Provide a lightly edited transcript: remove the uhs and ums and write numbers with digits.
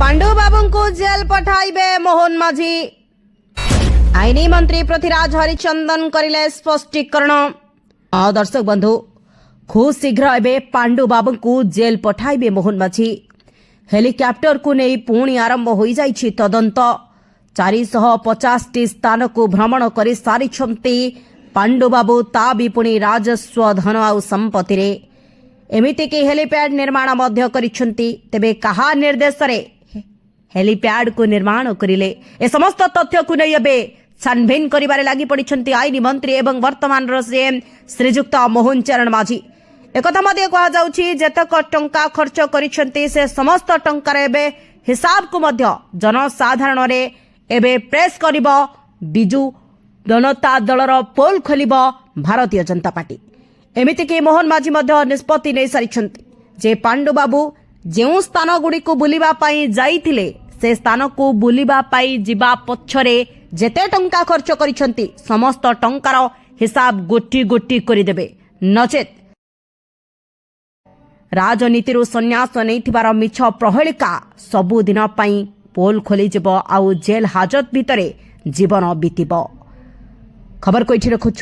पांडु बाबू को जेल पठाइबे मोहन माझी। आईनी मंत्री पृथ्वीराज हरिचंदन करिले स्पष्टीकरण। दर्शक बंधु खूब शीघ्र एबे पांडु बाबू को जेल पठाइबे मोहन माझी। हेलिकॉप्टर को नहीं पुणी आरंभ हो जाइछि तदंत। 450 टी स्थान को भ्रमण कर सारी पांडु बाबू ता भी पुणी राजस्व धन आ संपत्ति रे एमिति कि हेलीपैड निर्माण मध्य करिसेंती। तेबे कहा निर्देश रे हेलीपैड को निर्माण करिले ए समस्त तथ्य को नहीं एबे छानभिन करिबारे लागि पड़िछंती आईनी मंत्री एवं वर्तमान सीएम श्रीजुक्त मोहन चरण माझी। एकथा मध्य कहा जाउछि जेतक टंका खर्च करिसेंती से समस्त टंकार एबे हिसाब को मध्य जनसाधारण रे एबे प्रेस करिबो बिजू जनता दलर पोल खोलिब भारतीय जनता पार्टी। एमिति कि मोहन माझी मध्य निष्पत्ति नहीं सारिछंती जे पांडु बाबू जेउ स्थान गुडी को बुलिबा पाई जाइथिले से स्थान को बुलिबा पाई जिबा पछरे जेते टंका खर्च करिछंती समस्त टंकार हिसाब गोटी गोटी करि देबे। नचेत राजनीति संन्यास नैथिबार मिछ प्रहेलिका सबु दिन पाई पोल खोली जिवो आउ जेल हाजत भितरे जीवन बीतिबो। खबर को रखुछु।